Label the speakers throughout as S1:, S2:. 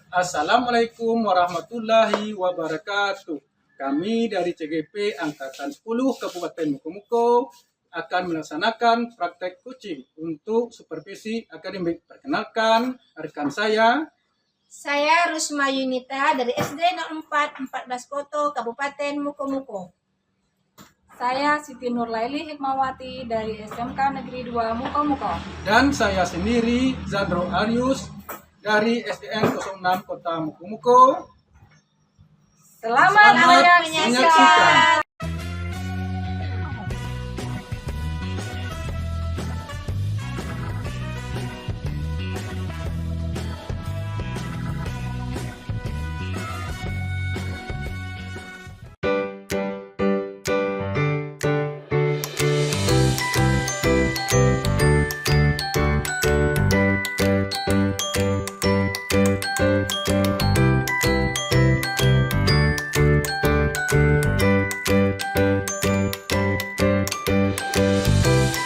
S1: Assalamualaikum warahmatullahi wabarakatuh. Kami dari CGP Angkatan 10 Kabupaten Mukomuko akan melaksanakan praktek coaching untuk supervisi akademik. Perkenalkan rekan saya.
S2: Saya Rusma Yunita dari SD 04 14 Koto Kabupaten Mukomuko.
S3: Saya Siti Nurlaili Hikmawati dari SMK Negeri 2 Mukomuko.
S1: Dan saya sendiri Zandro Arius dari SDN 06 Kota Mukomuko.
S3: Selamat menyaksikan.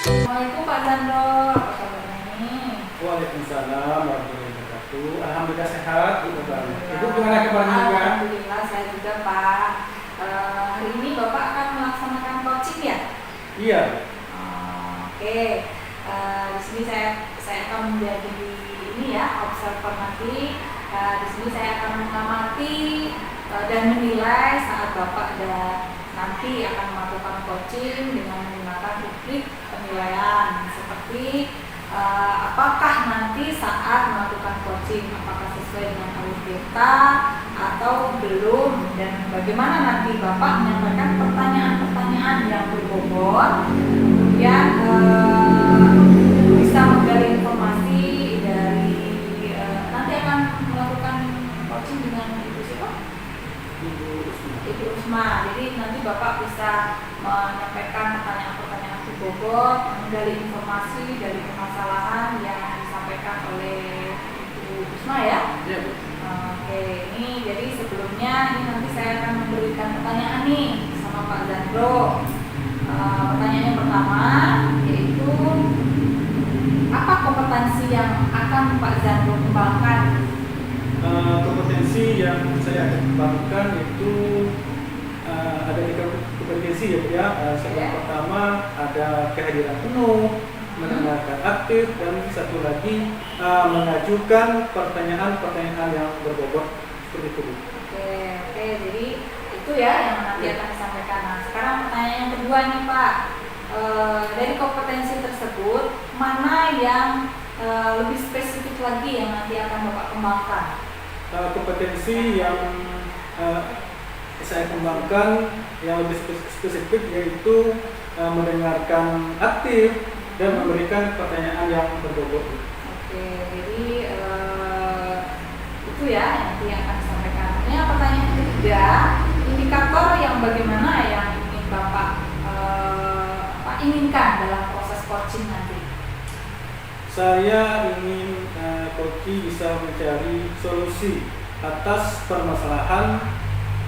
S3: Assalamualaikum Pak Zandro, apa kabarnya nih?
S1: Waalaikumsalam warahmatullahi wabarakatuh. Alhamdulillah sehat. Ibu gimana kabarnya juga?
S3: Alhamdulillah saya juga Pak. Hari ini Bapak akan melaksanakan coaching ya?
S1: Iya.
S3: Oke. Di sini saya akan menjadi ini ya observer nanti. Di sini saya akan mengamati dan menilai saat Bapak nanti akan melakukan coaching dengan menggunakan rubrik penilaian seperti apakah nanti saat melakukan coaching apakah sesuai dengan alur beta atau belum, dan bagaimana nanti Bapak menyampaikan pertanyaan-pertanyaan yang berbobot, kemudian bisa menggali informasi dari nanti akan melakukan coaching dengan Ibu siapa? Ibu Usma. Jadi nanti Bapak bisa menyampaikan pertanyaan-pertanyaan berbobot, menggali informasi dari permasalahan yang disampaikan oleh Ibu Usma ya.
S1: Iya, Bu.
S3: Oke, ini jadi sebelumnya ini nanti saya akan memberikan pertanyaan nih sama Pak Zandro. Pertanyaan yang pertama yaitu apa kompetensi yang akan Pak Zandro kembangkan?
S1: Kompetensi yang saya akan kembangkan itu ada 3 kompetensi ya Bu ya. Yang pertama ada kehadiran penuh, mendengarkan aktif, dan satu lagi mengajukan pertanyaan-pertanyaan yang berbobot seperti itu Bu.
S3: Oke, jadi itu ya yang nanti akan disampaikan. Nah, sekarang pertanyaan yang kedua nih Pak. Dari kompetensi tersebut mana yang lebih spesifik lagi yang nanti akan Bapak kembangkan?
S1: Kompetensi yang saya kembangkan yang lebih spesifik yaitu mendengarkan aktif dan memberikan pertanyaan yang berbobot.
S3: Oke, jadi itu ya nanti yang akan disampaikan. Yang pertanyaan ketiga, indikator yang bagaimana yang ingin Bapak inginkan dalam proses coaching nanti?
S1: Saya ingin coaching bisa mencari solusi atas permasalahan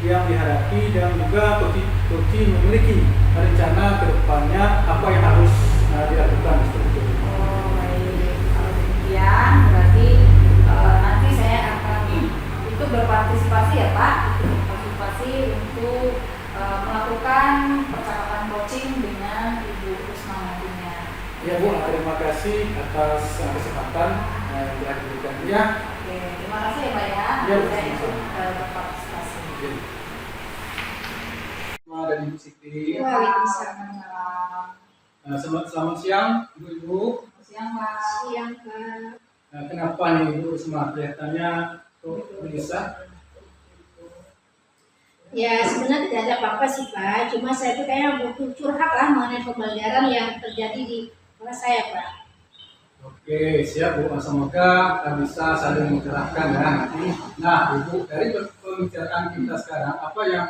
S1: yang dihadapi, dan juga coaching memiliki rencana ke depannya apa yang harus dilakukan seperti itu.
S3: Oh baik, kalau demikian berarti nanti saya akan ikut berpartisipasi ya Pak, berpartisipasi untuk melakukan percakapan coaching dengan Ibu Rusma nantinya.
S1: Ya Bu, terima kasih atas kesempatan yang telah diberikan ya.
S3: Oke, terima kasih ya Pak ya.
S1: Ya,
S3: Saya ikut berpartisipasi.
S1: Dan Ibu Siti.
S2: Waalaikumsalam.
S1: Selamat siang Ibu-Ibu.
S3: Siang Pak.
S2: Siang Pak.
S1: Kenapa nih Ibu Risma kelihatannya kok gelisah?
S2: Ya sebenarnya tidak ada apa-apa sih Pak. Cuma saya tuh kayaknya butuh curhat lah mengenai pembelajaran yang terjadi di kelas saya Pak.
S1: Oke, siap Bu. Semoga bisa saling mencerahkan ya nanti. Nah Ibu, dari pembicaraan kita sekarang, apa yang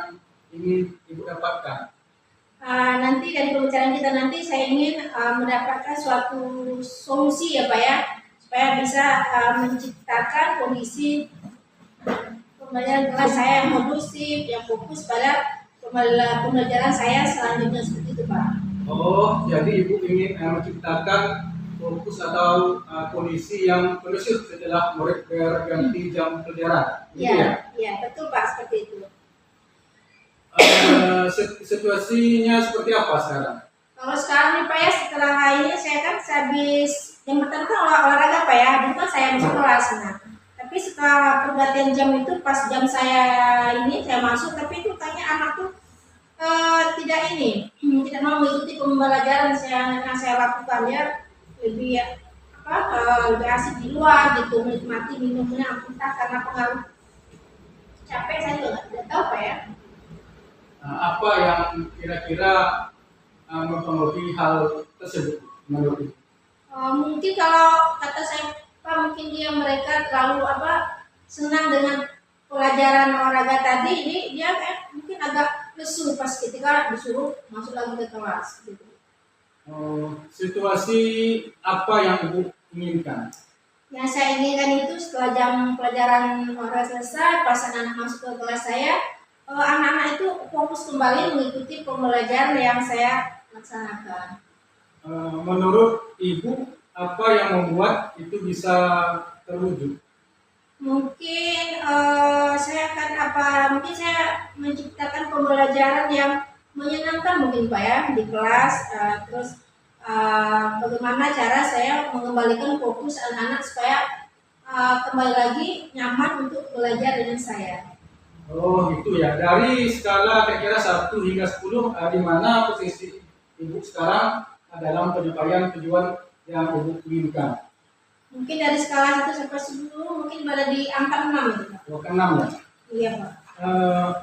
S1: ingin Ibu dapatkan?
S2: Nanti dari pembicaraan kita nanti saya ingin mendapatkan suatu solusi ya Pak ya, supaya bisa menciptakan kondisi pembelajaran kelas saya yang kondusif, yang fokus pada pembelajaran saya selanjutnya seperti itu Pak.
S1: Oh, jadi Ibu ingin menciptakan fokus atau kondisi yang kondusif setelah murid berganti jam pelajaran. Gitu ya?
S2: Iya, betul Pak, seperti itu.
S1: Situasinya seperti apa sekarang?
S2: Kalau sekarang nih Pak ya, setelah ini saya kan habis yang pertama kan olahraga Pak ya, dulu kan saya masuk kelas. Nah, tapi setelah pergantian jam itu pas jam saya ini saya masuk, tapi itu kayaknya anak tuh tidak ini, tidak mau mengikuti pembelajaran yang saya lakukan ya, lebih lebih asik di luar gitu, menikmati minumnya, entah karena pengaruh capek saya juga tidak tahu Pak ya.
S1: Apa yang kira-kira mempengaruhi hal tersebut menurut Ibu?
S2: Mungkin kalau kata saya Pak, mungkin mereka terlalu senang dengan pelajaran olahraga tadi, ini dia mungkin agak lesu pas ketika disuruh masuk lagi ke kelas gitu.
S1: Situasi apa yang Ibu inginkan?
S2: Yang saya inginkan itu setelah jam pelajaran olahraga selesai, pas anak-anak masuk ke kelas saya, anak-anak itu fokus kembali mengikuti pembelajaran yang saya laksanakan.
S1: Menurut Ibu, apa yang membuat itu bisa terwujud?
S2: Mungkin saya akan mungkin saya menciptakan pembelajaran yang menyenangkan mungkin Pak ya di kelas, terus bagaimana cara saya mengembalikan fokus anak-anak supaya kembali lagi nyaman untuk belajar dengan saya.
S1: Oh gitu ya, dari skala kira-kira 1 hingga 10, di mana posisi Ibu sekarang dalam penyampaian tujuan yang Ibu inginkan?
S2: Mungkin dari skala 1 sampai 10 mungkin berada di angka 6 gitu Pak.
S1: Oh, ke-6 ya?
S2: Iya Pak.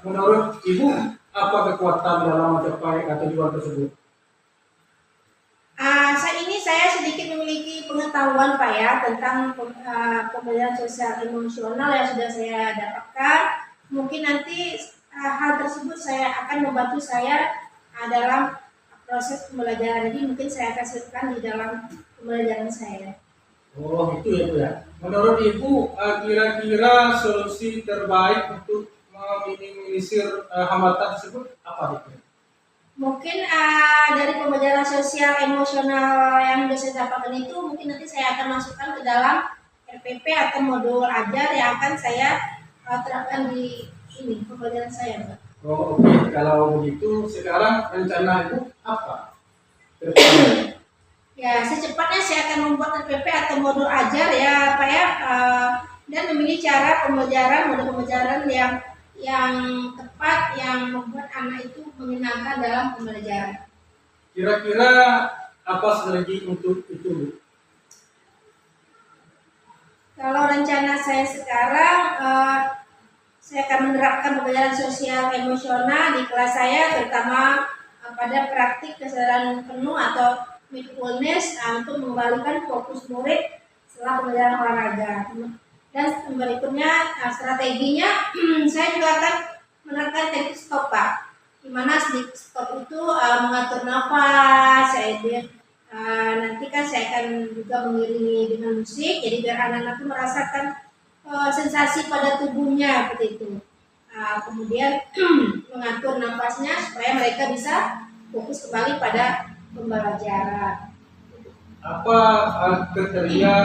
S1: Menurut Ibu, apa kekuatan dalam mencapai tujuan tersebut?
S2: Saya sedikit memiliki pengetahuan Pak ya tentang pembelajaran sosial emosional yang sudah saya dapatkan. Mungkin nanti hal tersebut saya akan membantu saya dalam proses pembelajaran. Jadi mungkin saya akan sertakan di dalam pembelajaran saya.
S1: Oh itu ya Bu ya. Menurut Ibu, kira-kira solusi terbaik untuk meminimalisir hambatan tersebut apa itu?
S2: Mungkin dari pembelajaran sosial emosional yang sudah saya dapatkan itu mungkin nanti saya akan masukkan ke dalam RPP atau modul ajar yang akan saya terapkan di ini pembelajaran saya Pak.
S1: Oh oke. Kalau begitu sekarang rencana Ibu apa?
S2: Ya, secepatnya saya akan membuat RPP atau modul ajar ya Pak ya, dan memilih cara pembelajaran, modul pembelajaran yang tepat, yang membuat anak itu menyenangkan dalam pembelajaran.
S1: Kira-kira apa strategi untuk itu Bu?
S2: Kalau rencana saya sekarang, saya akan menerapkan pembelajaran sosial emosional di kelas saya, terutama pada praktik kesadaran penuh atau mindfulness untuk mengembalikan fokus murid setelah pembelajaran olahraga. Dan berikutnya strateginya saya juga akan menerapkan teknik stop Pak, di mana stop itu mengatur nafas. Nanti kan saya akan juga mengiringi dengan musik, jadi biar anak-anak itu merasakan sensasi pada tubuhnya seperti itu. Kemudian mengatur nafasnya supaya mereka bisa fokus kembali pada pembelajaran.
S1: Apa kriteria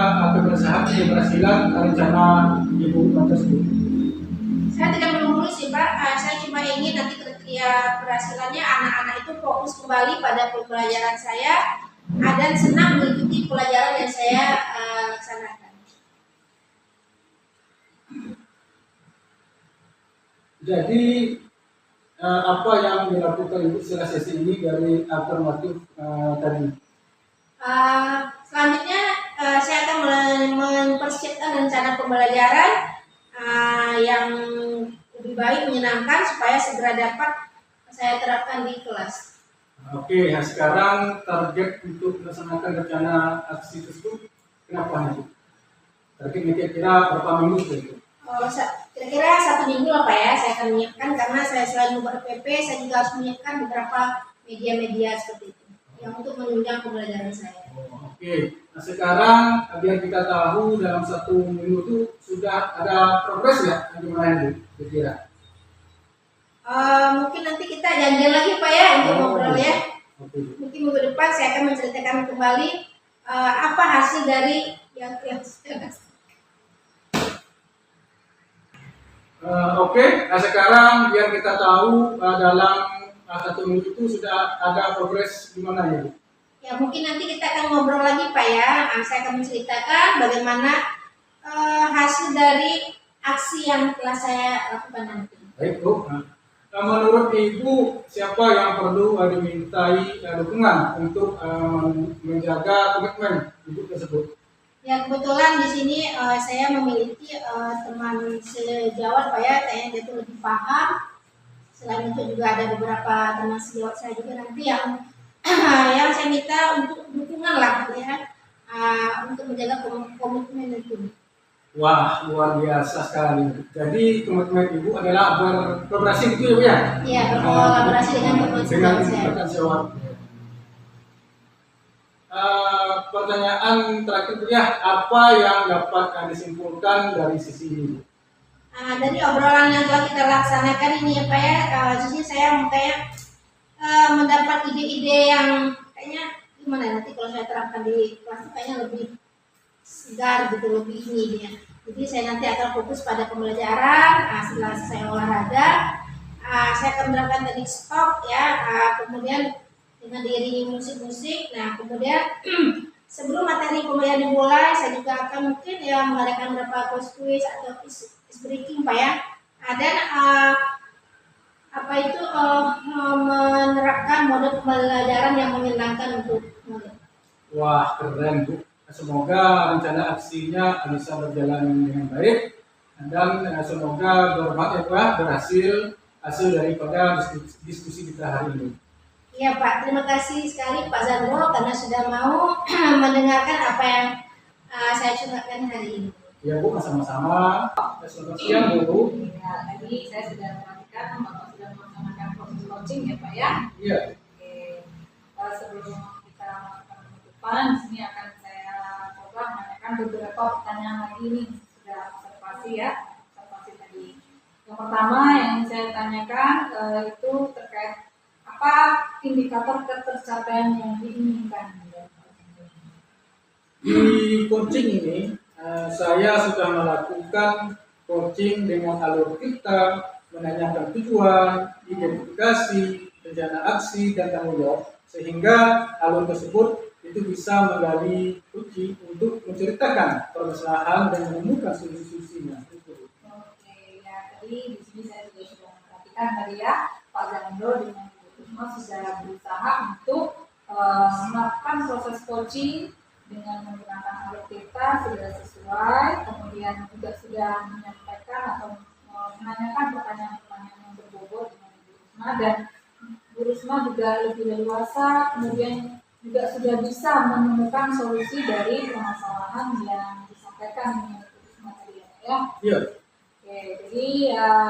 S1: keberhasilan rencana Ibu tersebut?
S2: Saya tidak menunggu sih Pak, saya cuma ingin nanti kriteria keberhasilannya anak-anak itu fokus kembali pada pembelajaran saya dan senang mengikuti pelajaran yang saya laksanakan.
S1: Jadi apa yang dilakukan Ibu setelah sesi ini dari alternatif tadi?
S2: Selanjutnya saya akan mempersiapkan rencana pembelajaran yang lebih baik, menyenangkan supaya segera dapat saya terapkan di kelas.
S1: Oke, sekarang target untuk melaksanakan rencana aksi tersebut kenapa nanti? Targetnya kira-kira berapa minggu itu?
S2: Kira-kira 1 minggu lah Pak ya, saya akan menyiapkan karena saya selain membuat PP, saya juga harus menyiapkan beberapa media-media seperti itu yang untuk menunjang pembelajaran saya.
S1: Oke. Nah sekarang biar kita tahu dalam 1 minggu itu sudah ada progres ya gimana Bu kira-kira?
S2: Mungkin nanti kita janjian lagi Pak ya untuk ngobrol ya.
S1: Okay.
S2: Mungkin minggu depan saya akan menceritakan kembali apa hasil dari yang saya laksanakan.
S1: Oke, nah sekarang yang kita tahu dalam 1 minggu itu sudah ada progres gimana ya Bu?
S2: Ya mungkin nanti kita akan ngobrol lagi Pak ya. Saya akan menceritakan bagaimana hasil dari aksi yang telah saya lakukan nanti.
S1: Baik Bu. Nah, menurut Ibu siapa yang perlu dimintai dukungan untuk menjaga komitmen Ibu tersebut?
S2: Ya kebetulan di sini saya memiliki teman sejawat Pak ya, kayaknya dia tuh lebih paham. Selain itu juga ada beberapa teman sejawat saya juga nanti yang yang saya minta untuk dukungan lah ya, untuk menjaga komitmen itu.
S1: Wah, luar biasa sekali. Jadi komitmen Ibu adalah berkolaborasi gitu ya Bu ya?
S2: Iya, berkolaborasi dengan teman
S1: dengan
S2: sejawat saya.
S1: rekan sejawat. Pertanyaan terakhir Bu ya, apa yang dapat disimpulkan dari sisi ini?
S2: Dari obrolan yang telah kita laksanakan ini ya Pak ya, di sini saya kayak mendapat ide-ide yang kayaknya gimana ya, nanti kalau saya terapkan di kelas itu kayaknya lebih segar gitu, lebih ini dia. Jadi saya nanti akan fokus pada pembelajaran. Setelah saya olahraga, saya akan menerapkan teknik stop ya, kemudian dengan diiringi musik-musik. Nah kemudian sebelum materi pembelajaran dimulai, saya juga akan mungkin ya mengadakan beberapa quiz atau ice breaking Pak ya. Dan menerapkan mode pembelajaran yang menyenangkan untuk murid.
S1: Wah, keren Bu. Semoga rencana aksinya bisa berjalan dengan baik dan semoga berhasil hasil daripada diskusi kita hari ini.
S2: Iya Pak, terima kasih sekali Pak Zandro karena sudah mau mendengarkan apa yang saya curhatkan hari ini.
S1: Ya Bu, sama-sama. Selamat siang Bu.
S3: Ya, tadi saya sudah perhatikan Bapak sudah melaksanakan proses coaching ya Pak ya.
S1: Iya.
S3: Oke. Sebelum kita melakukan penutupan, di sini akan saya coba menanyakan beberapa pertanyaan lagi nih, sudah observasi ya, observasi tadi. Yang pertama yang saya tanyakan itu terkait apa indikator ketercapaian yang diinginkan.
S1: Di coaching ini saya sudah melakukan coaching dengan alur kita, menanyakan tujuan, identifikasi, rencana aksi, dan tanggung jawab, sehingga alur tersebut itu bisa menggali kunci untuk menceritakan permasalahan dan menemukan solusi-solusinya.
S3: Oke, ya tadi di sini saya juga sudah memperhatikan tadi ya Pak Zandro dengan Bu Kusma sudah berusaha untuk melakukan proses coaching dengan menggunakan alur kita sudah sesuai, kemudian juga sudah menyampaikan atau menanyakan pertanyaan-pertanyaan yang berbobot dengan Bu Kusma, dan Bu Kusma juga lebih leluasa, kemudian juga sudah bisa menemukan solusi dari permasalahan yang disampaikan dengan Bu Kusma tadi ya.
S1: Iya.
S3: Oke, jadi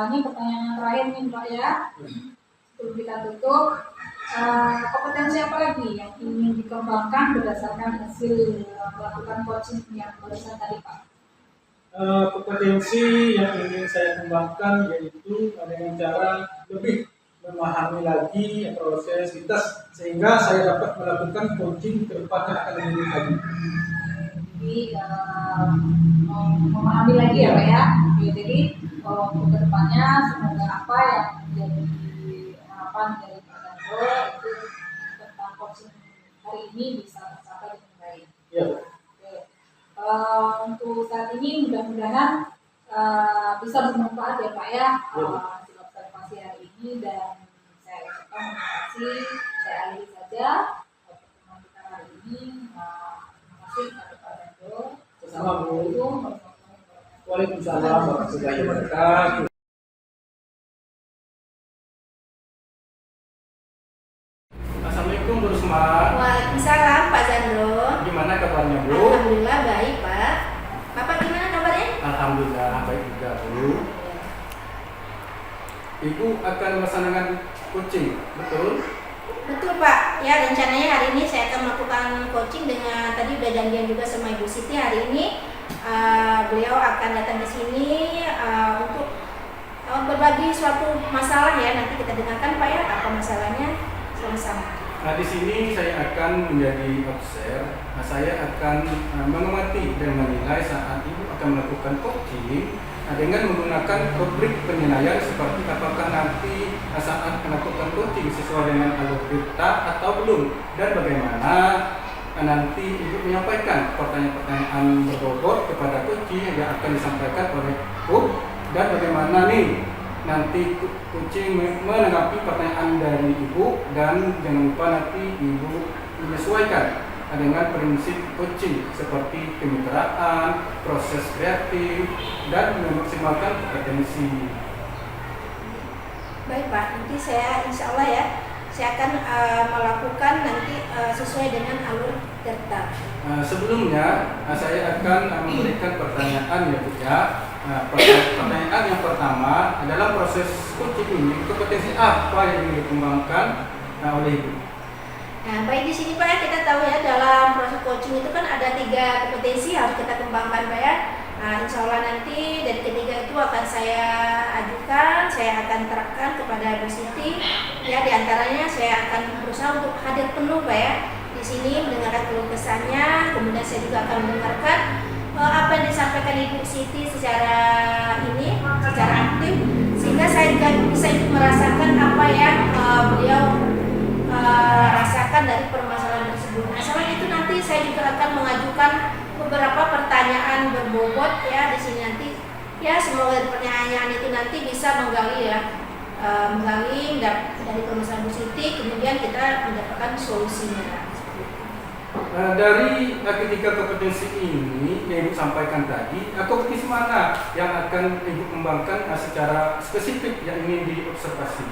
S3: ini pertanyaan yang terakhir nih Pak ya. Sebelum kita tutup, kompetensi apa lagi yang ingin dikembangkan berdasarkan hasil melakukan coaching yang barusan tadi Pak?
S1: Kompetensi yang ingin saya kembangkan yaitu dengan cara lebih memahami lagi proses lintas sehingga saya dapat melakukan coaching ke depan yang akan lebih lagi.
S3: Jadi memahami lagi ya Pak ya. Oke, jadi untuk kedepannya semoga apa yang menjadi harapan dari Pak Zandro itu tentang coaching hari ini bisa tercapai dengan baik.
S1: Ya.
S3: Oke. Untuk saat ini mudah-mudahan bisa bermanfaat ya Pak ya hasil observasi hari ini, dan saya ucapkan terima kasih. Saya akhiri saja pertemuan kita hari ini. Terima kasih kepada Pak Zandro.
S1: Sama Bu.
S3: Assalamualaikum warahmatullahi wabarakatuh.
S1: Waalaikumsalam warahmatullahi wabarakatuh. Assalamualaikum Bu Rusma.
S2: Waalaikumsalam Pak Zandro.
S1: Gimana kabarnya Bu?
S2: Alhamdulillah baik Pak. Bapak gimana kabarnya?
S1: Alhamdulillah baik juga Bu. Ibu akan melaksanakan coaching, betul?
S2: Betul Pak. Ya rencananya hari ini saya akan melakukan coaching dengan tadi udah janjian juga sama Ibu Siti hari ini. Beliau akan datang di sini untuk berbagi suatu masalah ya. Nanti kita dengarkan Pak ya apa masalahnya sama-sama.
S1: di sini saya akan menjadi observer. Saya akan mengamati dan menilai saat ibu akan melakukan coaching dengan menggunakan rubrik penilaian seperti apakah nanti saat melakukan coaching sesuai dengan alur kita atau belum, dan bagaimana nanti ibu menyampaikan pertanyaan-pertanyaan berbobot kepada coaching yang akan disampaikan oleh ibu, dan bagaimana nih nanti coaching menanggapi pertanyaan dari ibu, dan jangan lupa nanti ibu menyesuaikan dengan prinsip coaching seperti kemitraan, proses kreatif, dan memaksimalkan kompetensi.
S2: Baik Pak, nanti saya insya Allah ya, saya akan melakukan nanti sesuai dengan alur daftar.
S1: Sebelumnya saya akan memberikan pertanyaan ya Bu ya. Pertanyaan yang pertama adalah proses coaching ini, kompetensi apa yang ingin dikembangkan oleh Ibu?
S2: Nah, baik di sini Pak ya, kita tahu ya dalam proses coaching itu kan ada 3 kompetensi harus kita kembangkan Pak ya. Nah, insya Allah nanti dari ketiga itu akan saya ajukan, saya akan terapkan kepada Bu Siti. Ya, diantaranya saya akan berusaha untuk hadir penuh Pak ya di sini, mendengarkan keluh kesahnya, kemudian saya juga akan mendengarkan apa yang disampaikan Ibu Siti secara aktif, sehingga saya juga bisa ikut merasakan apa yang beliau rasakan dari permasalahan tersebut. Nah, selain itu nanti saya juga akan mengajukan beberapa pertanyaan berbobot ya di sini nanti. Ya, semoga dari pertanyaan itu nanti bisa menggali dari permasalahan Bu Siti, kemudian kita mendapatkan solusinya.
S1: Dari ketiga kompetensi ini yang Ibu sampaikan tadi, kompetensi mana yang akan Ibu kembangkan secara spesifik yang ingin diobservasi?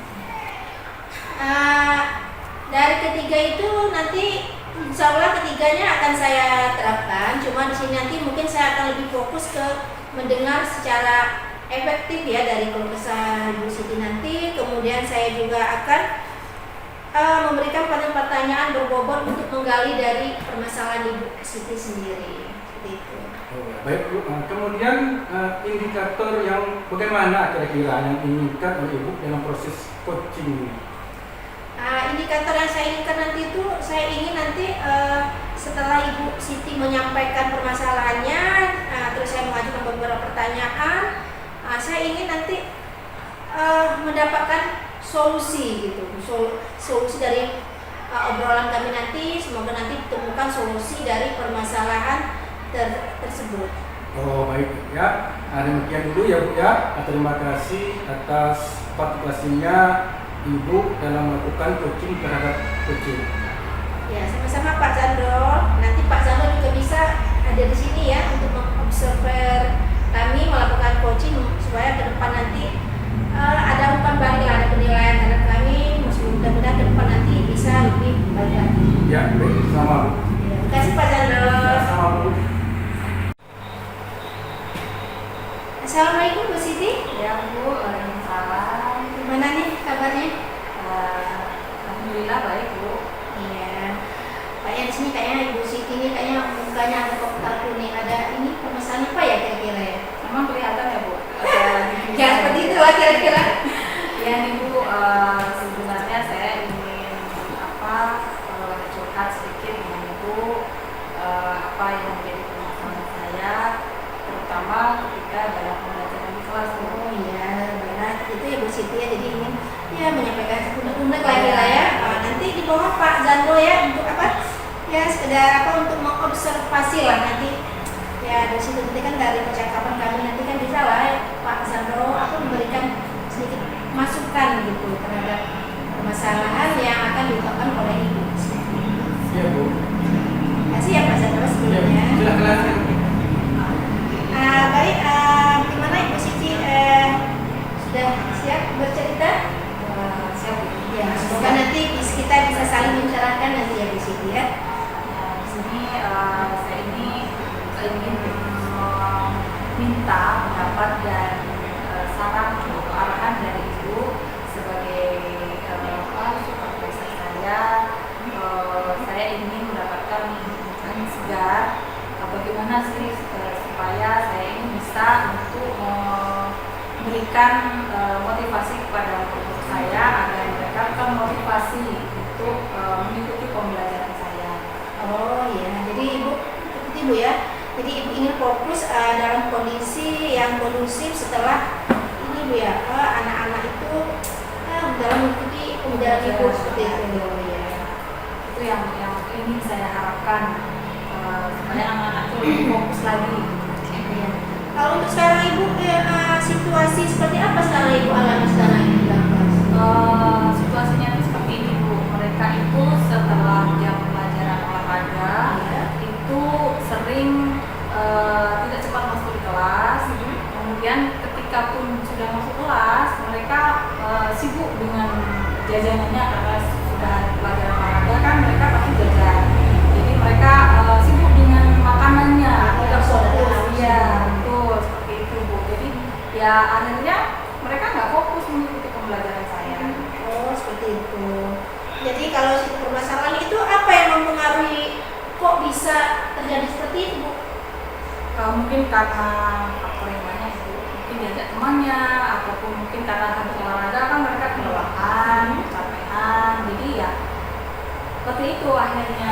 S2: Dari ketiga itu nanti insya Allah ketiganya akan saya terapkan. Cuma di sini nanti mungkin saya akan lebih fokus ke mendengar secara efektif ya dari keluh kesah Ibu Siti nanti. Kemudian saya juga akan memberikan pertanyaan berbobot untuk menggali dari permasalahan Ibu Siti sendiri. Seperti itu.
S1: Baik Bu, kemudian indikator yang bagaimana kira-kira yang diinginkan oleh Ibu dalam proses coaching ini?
S2: Indikator yang saya inginkan nanti itu, saya ingin nanti setelah Ibu Siti menyampaikan permasalahannya, terus saya mengajukan beberapa pertanyaan, saya ingin nanti mendapatkan solusi gitu, solusi dari obrolan kami nanti. Semoga nanti ditemukan solusi dari permasalahan tersebut.
S1: Oh baik ya, demikian dulu ya Bu ya. Terima kasih atas partisipasinya Ibu dalam melakukan coaching terhadap coaching.
S2: Ya, sama-sama Pak Zandro. Nanti Pak Zandro juga bisa ada di sini ya untuk mengobserver kami melakukan coaching supaya ke depan nanti ada umpan balik, ada penilaian terhadap kami. Mudah-mudahan ke depan nanti bisa lebih baik lagi.
S1: Ya, baik, sama Bu.
S2: Ya, terima kasih Pak Zandro.
S1: Sama Bu.
S2: Assalamualaikum Bu Siti.
S3: Ya Bu, waalaikumsalam.
S2: Gimana nih kabarnya?
S3: Alhamdulillah baik Bu.
S2: Iya. Kayaknya di sini kayaknya Ibu Siti ini kayaknya mukanya ada kaku nih. Ada ini permasalahan apa ya kira-kira ya?
S3: Emang kelihatan ya Bu?
S2: Ya seperti itu lah kira-kira.
S3: Ya nih Bu, sebenarnya saya ingin curhat sedikit dengan Ibu, apa yang menjadi permasalahan saya, terutama ketika dalam pembelajaran di kelas Bu.
S2: Oh iya, benar. Itu ya Bu Siti ya. Jadi ingin ya menyampaikan unek-unek lagi lah ya. Nanti di bawah Pak Zandro ya untuk apa? Ya sekedar untuk mengobservasi lah nanti. Ya dari situ nanti kan dari percakapan kami nanti kan bisa lah ya, Pak Zandro memberikan sedikit masukan gitu terhadap permasalahan yang akan diungkapkan oleh Ibu.
S1: Iya Bu.
S2: Terima kasih ya Pak Zandro sebelumnya.
S1: Silakan.
S2: Baik, gimana Ibu Siti sudah siap bercerita?
S3: Siap Bu.
S2: Ya, semoga nanti kita bisa saling membicarakan nanti ya Bu Siti ya.
S3: Di sini saya ini ingin minta pendapat dan saran atau arahan dari Ibu sebagai supervisor saya. Saya ingin mendapatkan angin segar. Bagaimana sih supaya saya ini bisa untuk memberikan motivasi kepada guru saya agar mereka termotivasi untuk mengikuti pembelajaran saya.
S2: Oh ya, jadi ibu seperti ibu ya. Jadi ibu ingin fokus dalam kondisi yang kondusif setelah ini bu ya, anak-anak itu dalam mengikuti pembelajaran ibu seperti itu ya.
S3: Itu yang ingin saya harapkan supaya anak-anak itu lebih fokus lagi.
S2: Ya. Kalau untuk sekarang ibu situasi seperti apa sekarang ibu alami sekarang ini di kelas?
S3: Situasinya itu seperti ini Bu. Mereka itu setelah jam pelajaran olahraga itu sering tidak cepat masuk di kelas. Kemudian ketika pun sudah masuk kelas, mereka sibuk dengan jajanannya karena sudah pelajaran olahraga kan mereka pasti jajan. Jadi mereka sibuk dengan makanannya, tidak fokus. Iya, betul seperti itu Bu. Jadi ya akhirnya mereka nggak fokus mengikuti pembelajaran saya.
S2: Oh seperti itu. Jadi kalau situ permasalahan itu apa yang mempengaruhi kok bisa terjadi seperti itu Bu?
S3: Mungkin karena faktor yang banyak Bu. Mungkin diajak temannya ataupun mungkin karena habis olahraga kan mereka kelelahan, kecapean. Jadi ya seperti itu akhirnya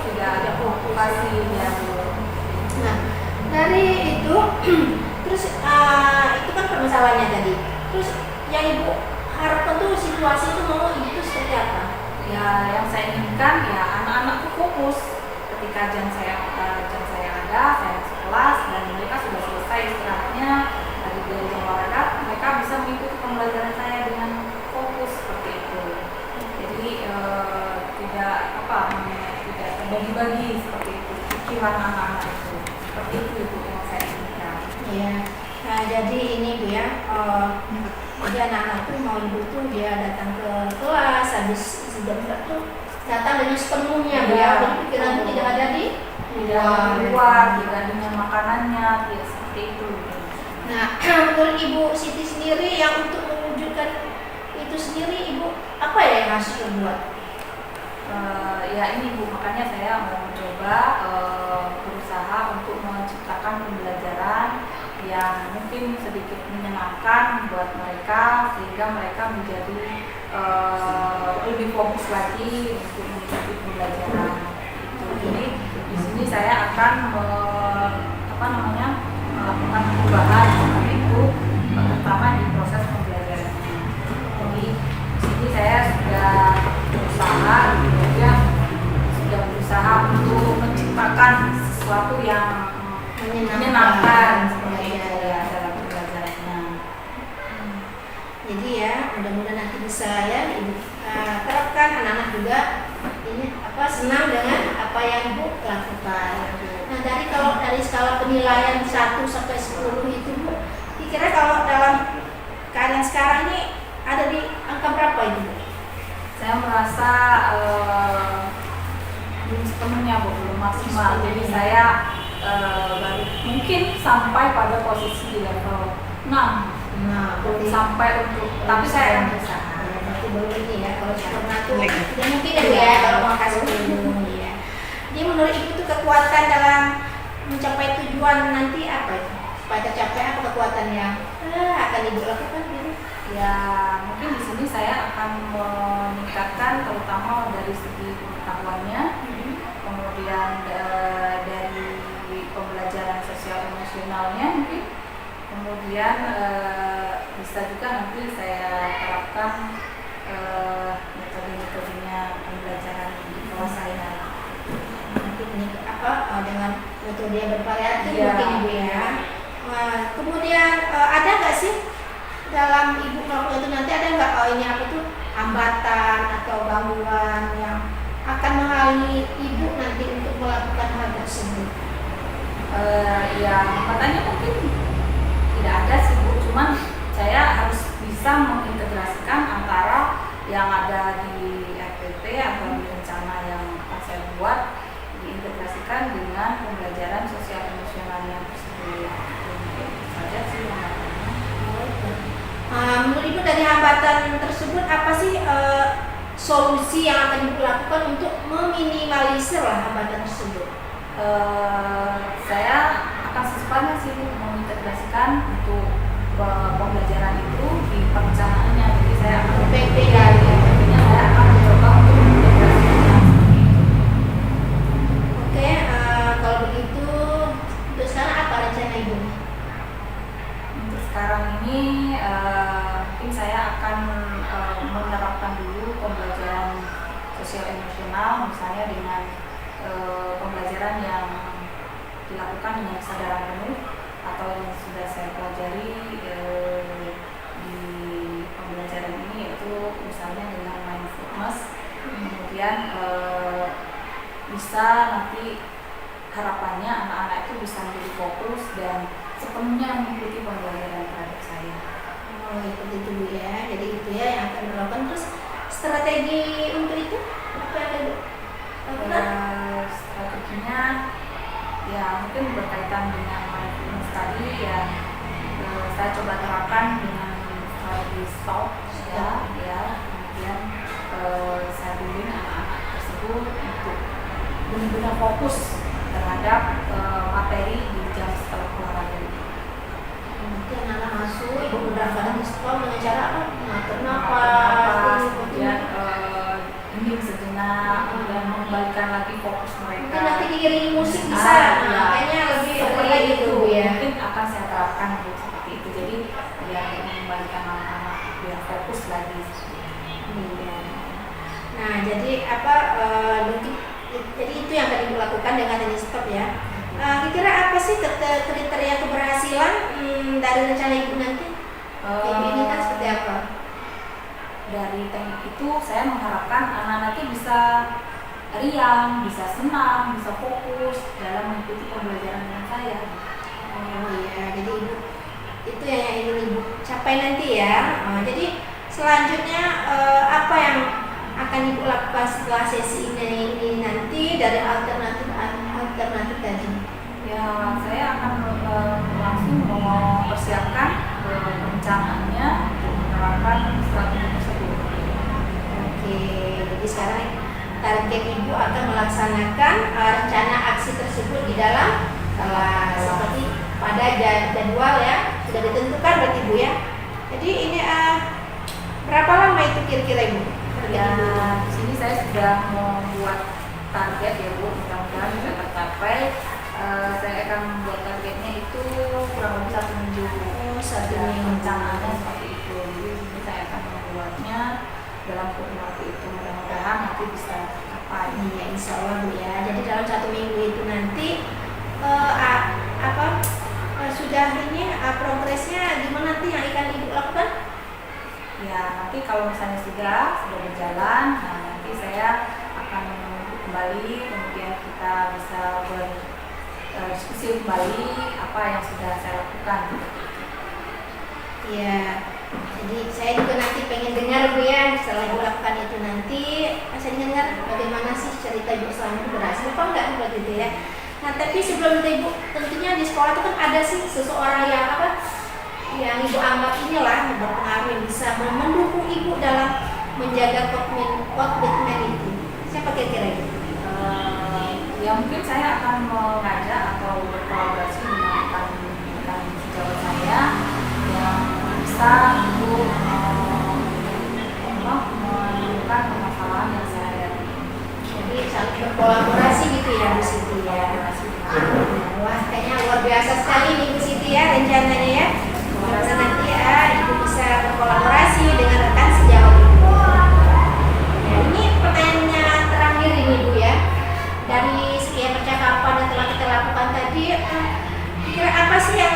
S3: tidak ada motivasi ya Bu.
S2: Nah dari itu terus itu kan permasalahannya tadi. Terus yang ibu harapkan tuh situasi itu mau ibu itu seperti apa?
S3: Ya yang saya inginkan ya anak-anak tuh fokus ketika jam saya ada, saya masuk kelas dan mereka sudah selesai istirahatnya dari jam olahraga, mereka bisa mengikuti pembelajaran saya dengan fokus seperti itu. Jadi tidak terbagi-bagi seperti itu pikiran anak-anak itu. Seperti itu yang saya inginkan.
S2: Iya. Nah jadi ini Bu ya, jadi anak-anak tuh mau ibu tuh dia datang ke kelas habis jam tuh datang dengan sepenuhnya Bu ya, pikiran itu tidak ada di
S3: luar, tidak dengan makanannya, ya seperti itu.
S2: Nah menurut Ibu Siti sendiri yang untuk mewujudkan itu sendiri Ibu apa ya yang harus dibuat?
S3: Ya ini Bu, makanya saya mau mencoba berusaha untuk menciptakan pembelajaran yang mungkin sedikit menyenangkan buat mereka sehingga mereka menjadi lebih fokus lagi untuk mengikuti pembelajaran itu. Jadi di sini saya akan melakukan perubahan seperti itu terutama di proses pembelajarannya. Jadi di sini saya sudah berusaha untuk menciptakan sesuatu yang menyenangkan seperti itu ya dalam pembelajarannya.
S2: Jadi ya mudah-mudahan nanti bisa ya Ibu terapkan anak-anak juga ini senang dengan apa yang Ibu lakukan. Nah dari skala penilaian 1 sampai 10 itu Bu, kira-kira kalau dalam keadaan sekarang ini ada di angka berapa Ibu?
S3: Saya merasa belum sepenuhnya Bu, belum maksimal. Jadi saya baru mungkin sampai pada posisi di level 6.
S2: Nah,
S3: belum sampai untuk, tapi saya akan berusaha.
S2: Berarti baru ini ya, kalau pernah tuh tidak mungkin ya kalau mau kasih dulu ya. Jadi menurut Ibu tuh kekuatan dalam mencapai tujuan nanti apa itu? Supaya tercapai apa kekuatan yang akan Ibu lakukan gitu?
S3: Ya mungkin di sini saya akan meningkatkan terutama dari segi pengetahuannya, kemudian dari pembelajaran sosial emosionalnya mungkin, kemudian bisa juga nanti saya terapkan metode-metodenya pembelajaran di kelas saya.
S2: Nanti dengan metode yang bervariatif
S3: Ya,
S2: mungkin Ibu ya. Kemudian ada nggak sih dalam Ibu melakukan itu nanti ada nggak ini hambatan atau gangguan yang akan menghalangi Ibu nanti untuk melakukan hal tersebut?
S3: Ya katanya mungkin tidak ada sih Bu, cuman saya harus bisa mengintegrasikan antara yang ada di RPT atau di rencana yang akan saya buat, diintegrasikan dengan pembelajaran sosial emosional yang tersebut. Mungkin saja sih
S2: menurut Ibu dari hambatan tersebut apa sih solusi yang akan Ibu lakukan untuk meminimalisir hambatan tersebut?
S3: Saya akan secepatnya sih mengintegrasikan untuk pembelajaran itu di perencanaannya. Jadi saya akan
S2: PP
S3: saya akan mencoba sini mungkin saya akan menerapkan dulu pembelajaran sosial emosional, misalnya dengan pembelajaran yang dilakukan dengan kesadaran penuh atau yang sudah saya pelajari di pembelajaran ini, yaitu misalnya dengan mindfulness. Kemudian bisa nanti harapannya anak-anak itu bisa menjadi fokus dan sepenuhnya mengikuti pembelajaran terhadap saya.
S2: Oh, seperti itu Bu ya. Jadi itu ya yang akan dilakukan. Terus strategi untuk itu apa yang Ibu lakukan?
S3: Strateginya ya mungkin berkaitan dengan mindfulness tadi ya, saya coba terapkan dengan strategi stop ya, kemudian saya bimbing anak-anak tersebut untuk benar-benar fokus terhadap materi di jam setelah olahraga.
S2: Nanti anak-anak masuk, Ibu menerapkan di sekolah dengan cara apa? Mengatur nafas,
S3: kemudian hening sejenak, kemudian mengembalikan lagi fokus mereka.
S2: mungkin nanti diiringi musik bisa, kayaknya lebih
S3: seperti
S2: gitu
S3: itu
S2: ya.
S3: mungkin akan saya terapkan seperti itu, jadi ya mengembalikan anak-anak biar fokus lagi.
S2: Iya. Nah, jadi apa? Jadi itu yang tadi dilakukan dengan ini stop ya. Kira-kira apa sih kriteria keberhasilan dari rencana Ibu nanti? Ibu ini kan seperti apa?
S3: Dari teknik itu saya mengharapkan anak-anak itu bisa riang, bisa senang, bisa fokus dalam mengikuti pembelajaran dengan saya.
S2: Oh iya, jadi Ibu itu yang ingin Ibu capai nanti ya. Jadi selanjutnya apa yang akan Ibu lakukan setelah sesi ini nanti dari alternatif tadi?
S3: Ya, saya akan langsung mempersiapkan rencananya untuk menerapkan strategi tersebut.
S2: Oke, jadi sekarang target Ibu akan melaksanakan rencana aksi tersebut di dalam kelas seperti pada jadwal ya sudah ditentukan berarti Ibu ya. Jadi ini berapa lama itu kira-kira Ibu?
S3: Ya, di sini saya sudah membuat target ya Bu, mudah-mudahan bisa tercapai. Saya akan membuat targetnya itu kurang lebih 1 minggu.
S2: Satu
S3: Dan
S2: minggu.
S3: rencananya seperti itu. Jadi ini saya akan membuatnya dalam kurun waktu itu, mudah-mudahan nanti bisa tercapai.
S2: Iya, insya Allah Bu ya. Jadi dalam 1 minggu itu nanti sudah ini progresnya gimana nanti yang akan Ibu lakukan?
S3: Ya, nanti kalau misalnya sudah berjalan, nah nanti saya akan kembali, kemudian kita bisa berdiskusi kembali apa yang sudah saya lakukan.
S2: Iya. Jadi saya juga nanti pengen dengar Bu ya setelah Ibu lakukan itu nanti saya dengar bagaimana sih cerita Ibu selama itu berhasil apa enggak seperti itu ya. Nah tapi sebelum itu Ibu tentunya di sekolah itu kan ada sih seseorang yang Ibu anggap inilah berpengaruh yang bisa mendukung Ibu dalam menjaga komitmen itu. Siapa kira-kira itu?
S3: Ya mungkin saya akan mengajak atau berkolaborasi dengan rekan sejawat saya yang bisa untuk menemukan permasalahan yang saya hadapi.
S2: Jadi saling berkolaborasi gitu ya Bu Siti ya. Wah kayaknya luar biasa sekali nih Bu Siti ya rencananya ya. Mudah-mudahan nanti ya Ibu bisa berkolaborasi dengan rekan sejawat Ibu. Ya, ini pertanyaannya terakhir ini Bu ya. Dari sekian percakapan yang telah kita lakukan tadi, kira apa sih yang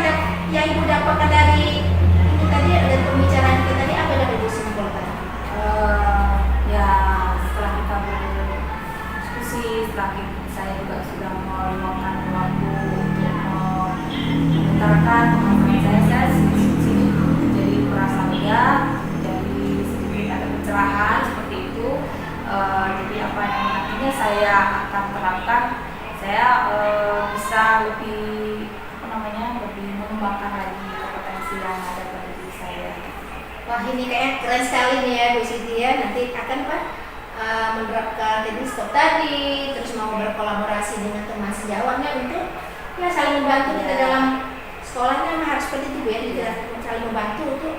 S2: Ibu dapatkan dari ini tadi, dari pembicaraan kita tadi, apa yang Ibu simpulkan?
S3: Ya setelah kita berdiskusi, setelah saya juga sudah meluangkan waktu untuk mengutarakan pemahaman saya sini jadi merasa lega, jadi sedikit ada pencerahan seperti itu. Jadi apa yang nantinya saya akan terapkan, saya bisa lebih lebih mengembangkan lagi kompetensi yang ada pada diri saya.
S2: Wah ini kayaknya keren sekali nih ya Bu Siti ya. Nanti akan menerapkan teknik stop tadi, terus mau berkolaborasi dengan teman sejawatnya untuk ya saling membantu kita dalam sekolahnya harus seperti itu Bu ya. Kita saling membantu untuk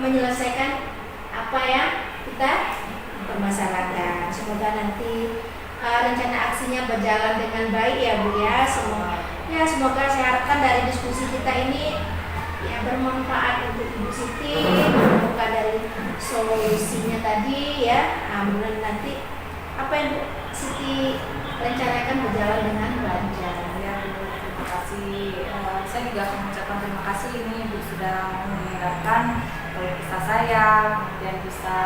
S2: menyelesaikan apa yang kita permasalahkan. Semoga nanti rencana aksinya berjalan dengan baik ya Bu ya. Semoga saya harapkan dari diskusi kita ini ya bermanfaat untuk Ibu Siti, membuka dari solusinya tadi ya. Mudah nanti apa yang Bu Siti rencanakan berjalan dengan lancar.
S3: Ya, Bu, terima kasih. Saya juga akan mengucapkan terima kasih ini Ibu sudah mendengarkan kisah saya, kemudian bisa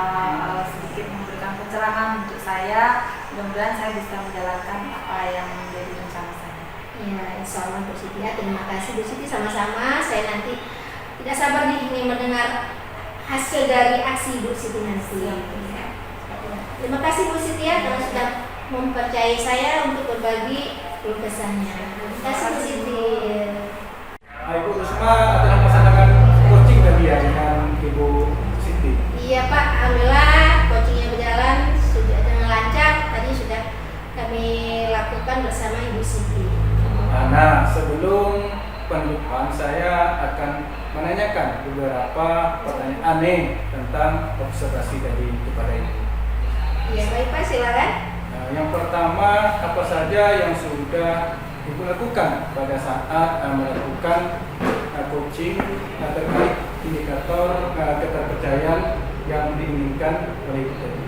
S3: sedikit memberikan pencerahan untuk saya. Mudah-mudahan saya bisa menjalankan apa yang menjadi rencana saya.
S2: Ya, insya Allah Bu Siti ya. Terima kasih Bu Siti, sama-sama. Saya nanti tidak sabar nih ingin mendengar hasil dari aksi Bu Siti nanti. Ya. Terima kasih Bu Siti ya karena sudah mempercayai saya untuk berbagi keluh kesahnya. Terima kasih Bu Siti.
S1: Ibu Rusma adalah pasangan coaching tadi ya dengan Ibu Siti.
S2: Iya Pak, alhamdulillah coachingnya berjalan sudah dengan lancar. Tadi sudah kami lakukan bersama Ibu Siti.
S1: Nah, sebelum penutupan saya akan menanyakan beberapa pertanyaan aneh tentang observasi tadi kepada Ibu.
S2: Iya baik Pak, silakan.
S1: Nah, yang pertama, apa saja yang sudah Ibu lakukan pada saat melakukan coaching terkait indikator keterpercayaan yang diinginkan oleh Ibu tadi?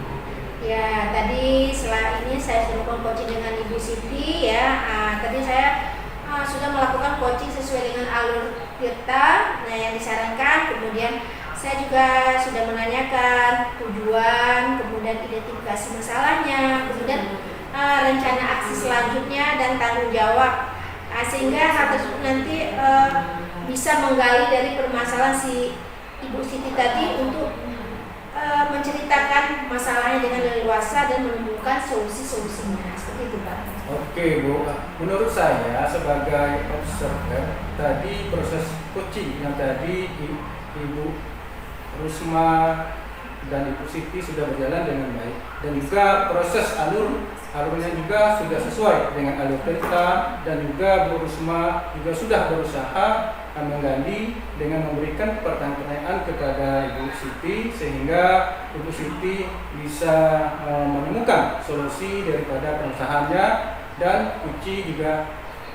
S2: Ya, tadi setelah ini saya sudah melakukan coaching dengan Ibu Siti ya. Tadi saya sudah melakukan coaching sesuai dengan alur Tirta, yang disarankan. Kemudian saya juga sudah menanyakan tujuan, kemudian identifikasi masalahnya, kemudian rencana aksi selanjutnya dan tanggung jawab, sehingga harus nanti bisa menggali dari permasalahan si Ibu Siti tadi untuk menceritakan masalahnya dengan leluasa dan menemukan solusi-solusinya. Seperti itu Pak.
S1: Oke Bu, menurut saya sebagai observer tadi proses coaching yang tadi Ibu Rusma dan Ibu Siti sudah berjalan dengan baik, dan juga proses alurnya juga sudah sesuai dengan alur Tirta, dan juga Bu Rusma juga sudah berusaha menggali dengan memberikan pertanyaan kepada Ibu Siti sehingga Ibu Siti bisa menemukan solusi daripada perusahaannya, dan Uci juga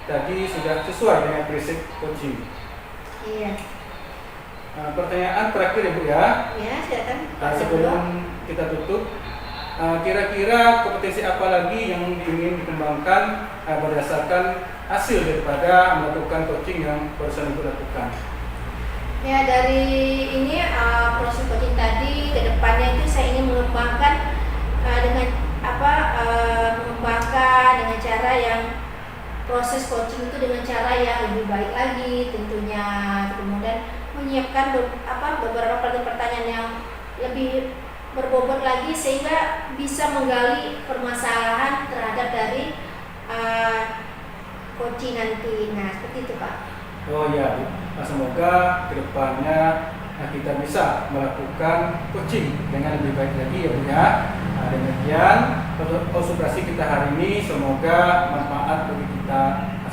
S1: tadi sudah sesuai dengan prinsip coaching.
S2: Iya.
S1: Pertanyaan terakhir Ibu ya.
S2: Ya, silakan.
S1: Sebelum kita tutup, kira-kira kompetensi apa lagi yang ingin dikembangkan berdasarkan hasil daripada melakukan coaching yang barusan Ibu lakukan?
S2: Ya, dari ini proses coaching tadi ke depannya itu saya ingin mengembangkan dengan mengembangkan dengan cara yang proses coaching itu dengan cara yang lebih baik lagi tentunya. Kemudian menyiapkan beberapa pertanyaan yang lebih berbobot lagi sehingga bisa menggali permasalahan terhadap dari coaching nanti. Nah, seperti itu Pak. Oh ya, semoga kedepannya kita bisa melakukan coaching dengan lebih baik lagi ya Bu ya. Demikian konsultasi kita hari ini, semoga manfaat bagi kita.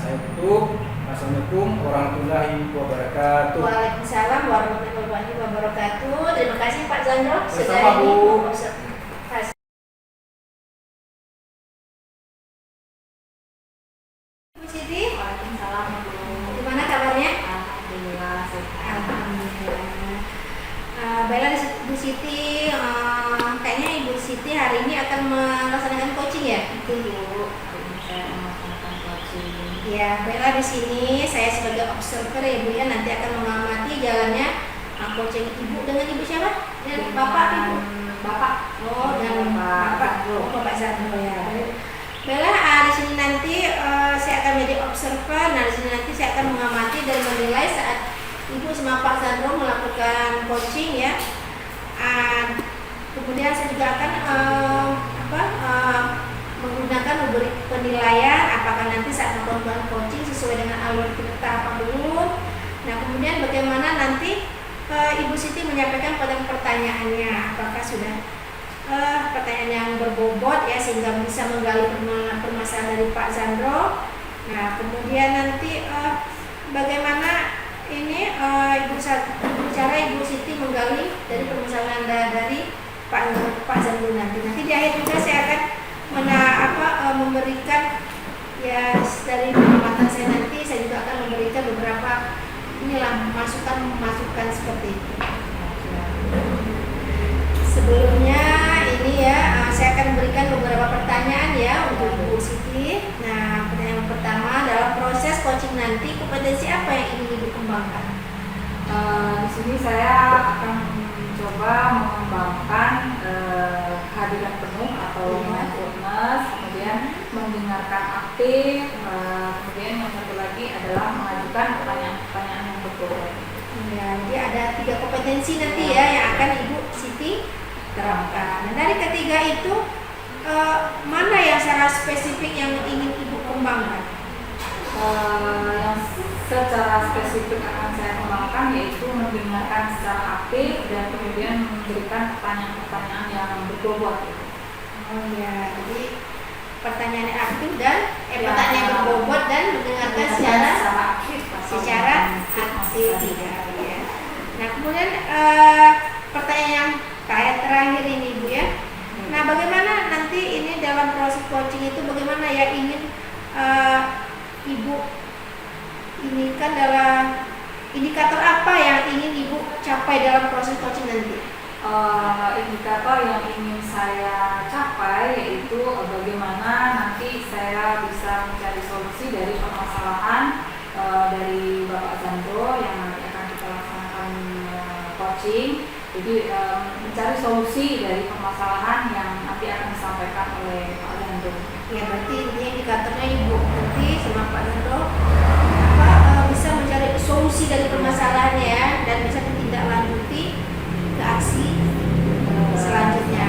S2: Saya tutup. Assalamualaikum warahmatullahi wabarakatuh. Waalaikumsalam warahmatullahi wabarakatuh. Terima kasih Pak Zandro sudah mengobservasi. Bu Siti,
S3: Waalaikumsalam.
S2: gimana kabarnya?
S3: Alhamdulillah.
S2: Alhamdulillah. Baiklah Bu Siti, kayaknya Ibu Siti hari ini akan melaksanakan coaching ya?
S3: Betul Bu. Saya melakukan coaching.
S2: Ya, baiklah di sini saya sebagai observer ya Bu ya, nanti akan mengamati jalannya coaching Ibu dengan Ibu siapa? Dan Bapak Ibu?
S3: Bapak.
S2: Oh, dan Bapak. Oh, Bapak Zandro ya. Baiklah, di sini nanti saya akan menjadi observer. Nah, di sini nanti saya akan mengamati dan menilai saat Ibu sama Pak Zandro melakukan coaching ya. Kemudian saya juga akan menggunakan rubrik penilaian apakah nanti saat melakukan coaching sesuai dengan alur kita apa belum. Nah, kemudian bagaimana nanti Ibu Siti menyampaikan pertanyaannya, apakah sudah pertanyaan yang berbobot ya sehingga bisa menggali permasalahan dari Pak Zandro. Nah, kemudian nanti bagaimana ini cara Ibu Siti menggali dari permasalahan dari Pak Zandro nanti. Nanti di akhir juga saya akan memberikan ya dari pengamatan saya nanti, saya juga akan memberikan beberapa inilah masukan seperti itu. Sebelumnya ini ya, saya akan berikan beberapa pertanyaan ya untuk Ibu Siti. Nah, pertanyaan pertama adalah proses coaching nanti kompetensi apa yang ingin Ibu kembangkan?
S3: Di sini saya akan mencoba mengembangkan kehadiran penuh atau mindfulness, kemudian mendengarkan aktif, kemudian yang satu lagi adalah mengajukan pertanyaan-pertanyaan yang berbobot.
S2: Ya, jadi ada 3 kompetensi nanti ya yang akan Ibu Siti terapkan. Nah, dari ketiga itu mana yang secara spesifik yang ingin Ibu kembangkan?
S3: Yang secara spesifik akan saya kembangkan yaitu mendengarkan secara aktif dan kemudian memberikan pertanyaan-pertanyaan yang berbobot.
S2: Oh ya, jadi pertanyaan aktif dan pertanyaan berbobot dan mendengarkan secara
S3: aktif.
S2: Ya. Nah, kemudian pertanyaan yang terakhir ini Bu ya. Nah, bagaimana nanti ini dalam proses coaching itu bagaimana ya ingin Ibu ini kan dalam indikator apa yang ingin Ibu capai dalam proses coaching nanti?
S3: Indikator yang ingin saya capai yaitu bagaimana nanti saya bisa mencari solusi dari permasalahan dari Bapak Zandro yang nanti akan kita laksanakan coaching. Jadi mencari solusi dari permasalahan yang nanti akan disampaikan oleh Pak Zandro.
S2: Ya, berarti ini indikatornya Ibu nanti sama Pak Zandro bisa mencari solusi dari permasalahannya ya, dan bisa ditindaklanjuti ke aksi selanjutnya.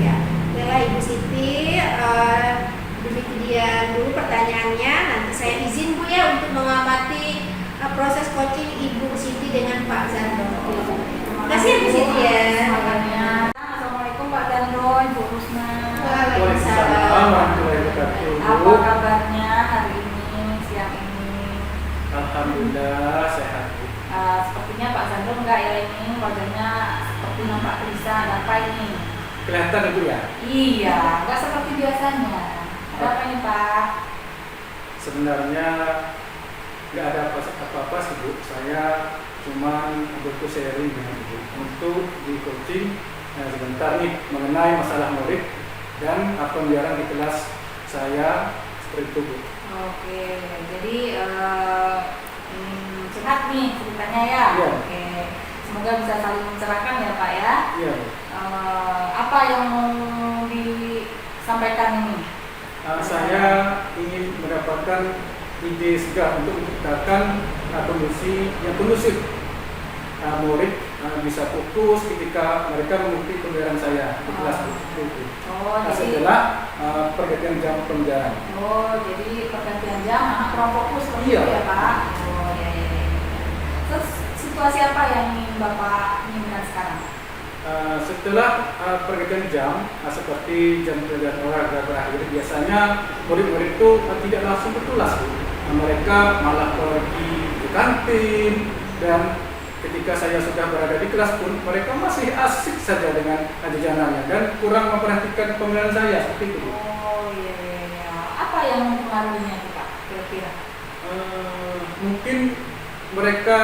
S2: Ya, baiklah Ibu Siti, demikian dulu pertanyaannya. Nanti saya izin Bu ya untuk mengamati proses coaching Ibu Siti dengan Pak Zandro. Terima kasih ya Bu Siti ya.
S3: Assalamualaikum Pak Zandro, Ibu Rusna.
S2: Waalaikumsalam.
S3: Apa kabarnya hari ini, siang ini?
S1: Alhamdulillah sehat.
S3: Sepertinya Pak Zandro enggak ya, ini wajahnya seperti nampak gelisah. Ada apa ini?
S1: Kelihatan itu ya?
S3: Iya, enggak seperti biasanya. Ada apa ini Pak?
S1: Sebenarnya nggak ada apa-apa sih Bu. Saya cuma butuh sharing dengan Ibu untuk di coaching sebentar nih mengenai masalah murid dan pembelajaran di kelas saya seperti itu Bu.
S3: Oke, jadi curhat nih ceritanya ya.
S1: Iya.
S3: Oke, semoga bisa saling mencerahkan ya Pak ya.
S1: Iya.
S3: Apa yang mau disampaikan ini?
S1: Saya ingin mendapatkan ide segar untuk menciptakan kondisi yang kondusif. Murid bisa fokus ketika mereka mengikuti pembelajaran saya di kelas itu. Setelah pergantian jam pembelajaran.
S3: Oh, jadi pergantian jam anak kurang fokus seperti
S1: Iya.
S3: itu ya Pak? Oh ya. Terus situasi apa yang Bapak inginkan sekarang?
S1: Setelah pergantian jam, seperti jam pelajaran olahraga berakhir, biasanya murid-murid itu tidak langsung ke kelas. Mereka malah pergi ke kantin, dan ketika saya sudah berada di kelas pun mereka masih asik saja dengan jajanannya dan kurang memperhatikan pembelajaran saya seperti itu.
S3: Oh iya. Apa yang mempengaruhinya itu Pak kira-kira?
S1: Mungkin mereka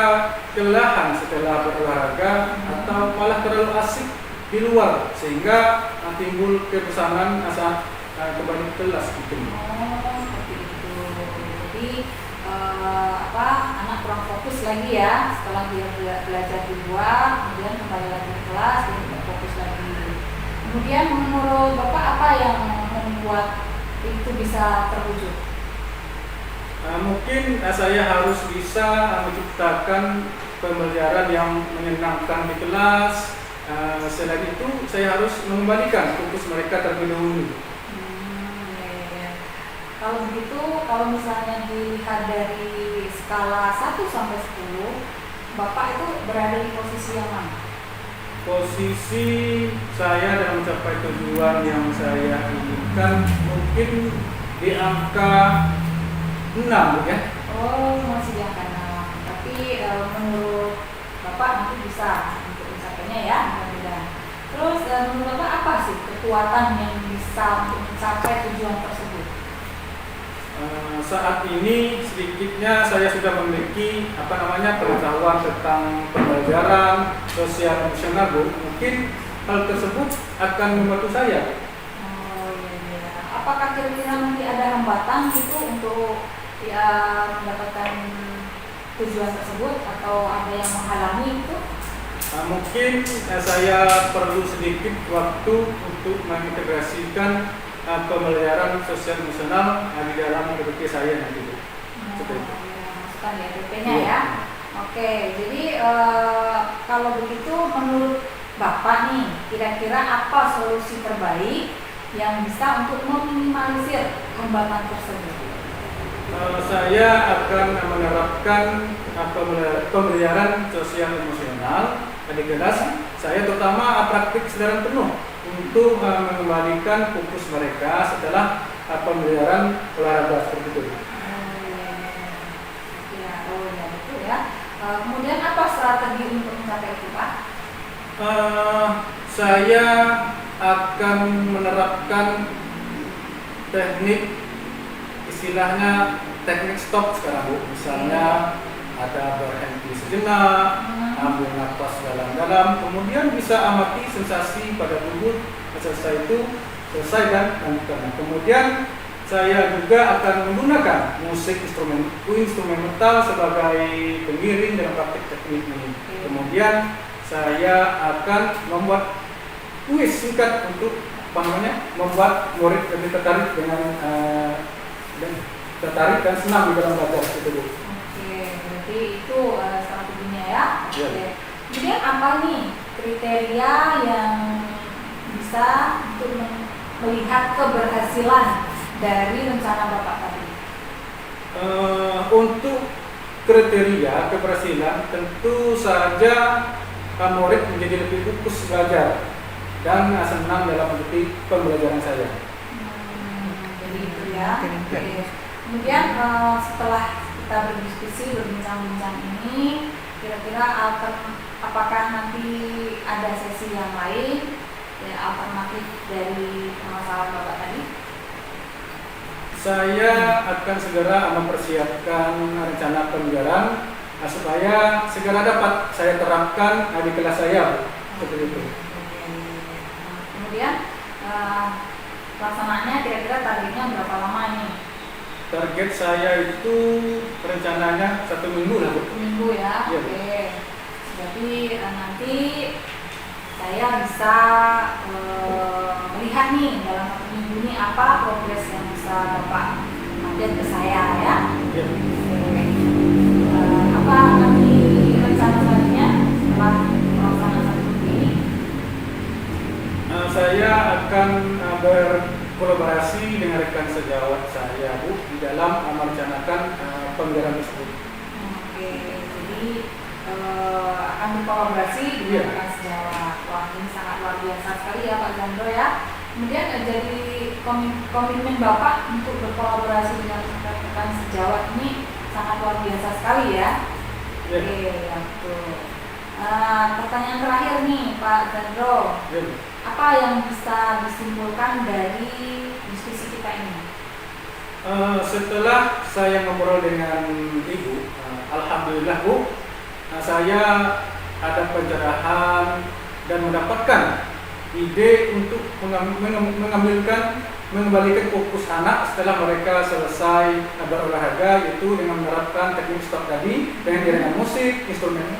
S1: kelelahan setelah berolahraga atau malah terlalu asik di luar sehingga timbul kebosanan saat kembali ke kelas gitu.
S3: Oh seperti itu. Jadi anak kurang fokus lagi ya setelah dia belajar di luar, kemudian kembali lagi ke kelas dia tidak fokus lagi. Kemudian menurut Bapak apa yang membuat itu bisa terwujud?
S1: Mungkin saya harus bisa menciptakan pembelajaran yang menyenangkan di kelas. Selain itu saya harus mengembalikan fokus mereka terlebih dahulu.
S3: Ya. Kalau begitu, kalau misalnya dilihat dari skala 1 sampai 10, Bapak itu berada di posisi yang mana?
S1: Posisi saya dalam mencapai tujuan yang saya inginkan mungkin di angka 6 ya.
S3: Oh, masih di angka 6. Tapi menurut Bapak nanti bisa untuk mencapainya ya, mudah-mudahan. Terus menurut Bapak apa sih kekuatan yang bisa untuk mencapai tujuan tersebut?
S1: Saat ini sedikitnya saya sudah memiliki pengetahuan tentang pembelajaran sosial emosional, Bu. Mungkin hal tersebut akan membantu saya.
S3: Oh iya iya. Apakah kira-kira nanti ada hambatan gitu untuk ya mendapatkan tujuan tersebut atau ada yang menghalangi itu?
S1: Mungkin saya perlu sedikit waktu untuk mengintegrasikan pembelajaran sosial emosional di dalam PPP saya nanti, Bu. Seperti itu.
S3: Masukkan ya PP-nya ya. Oke, jadi kalau begitu menurut Bapak nih, kira-kira apa solusi terbaik yang bisa untuk meminimalisir hambatan tersebut?
S1: Saya akan menerapkan pembelajaran sosial emosional di kelas. Saya terutama praktik secara penuh untuk mengembalikan fokus mereka setelah pembelajaran olahraga seperti itu.
S3: Oh ya betul ya. Kemudian apa strategi untuk mencapai itu, Pak?
S1: Saya akan menerapkan teknik, istilahnya teknik stop sekarang, Bu. Misalnya ada berhenti sejenak, ambil nafas dalam-dalam, kemudian bisa amati sensasi pada tubuh. Selesai itu selesai dan lanjutkan. Kemudian saya juga akan menggunakan musik instrumental sebagai pengiring dalam praktik teknik ini. Kemudian saya akan membuat kuis singkat untuk membuat murid lebih tertarik dan senang di dalam belajar itu.
S3: Oke, berarti itu strateginya ya.
S1: Ya.
S3: Oke. Kemudian apa nih kriteria yang bisa untuk melihat keberhasilan dari rencana Bapak tadi?
S1: Untuk kriteria keberhasilan tentu saja murid menjadi lebih fokus belajar dan senang dalam mengikuti pembelajaran saya.
S3: Jadi itu ya. Oke. Kemudian setelah kita berdiskusi, berbincang-bincang ini, kira-kira apakah nanti ada sesi yang lain, ya, alternatif dari permasalahan Bapak tadi?
S1: Saya akan segera mempersiapkan rencana pembelajaran supaya segera dapat saya terapkan di kelas saya, seperti itu.
S3: Kemudian pelaksanaannya kira-kira targetnya berapa lama ini?
S1: Target saya itu rencananya 1 minggu lah, Bu.
S3: 1 minggu ya.
S1: Ya.
S3: Oke. Berarti nanti saya bisa melihat nih dalam 1 minggu ini apa progres yang bisa Bapak update ke saya ya.
S1: Ya.
S3: Apa nanti rencana selanjutnya setelah pelaksanaan 1 minggu ini?
S1: Saya akan berkolaborasi dengan rekan sejawat saya, Bu, di dalam merencanakan pembelajaran tersebut.
S3: Oke, jadi akan berkolaborasi dengan rekan sejawat. Wah, ini sangat luar biasa sekali ya Pak Zandro ya. Kemudian jadi komitmen Bapak untuk berkolaborasi dengan rekan sejawat ini sangat luar biasa sekali ya.
S1: Ya.
S3: Oke, ya betul. Pertanyaan terakhir nih Pak Zandro.
S1: Ya.
S3: Apa yang bisa disimpulkan dari diskusi kita ini?
S1: Setelah saya ngobrol dengan Ibu, alhamdulillah, Bu, saya ada pencerahan dan mendapatkan ide untuk mengembalikan fokus anak setelah mereka selesai berolahraga, yaitu dengan menerapkan teknik stop tadi dengan iringan musik,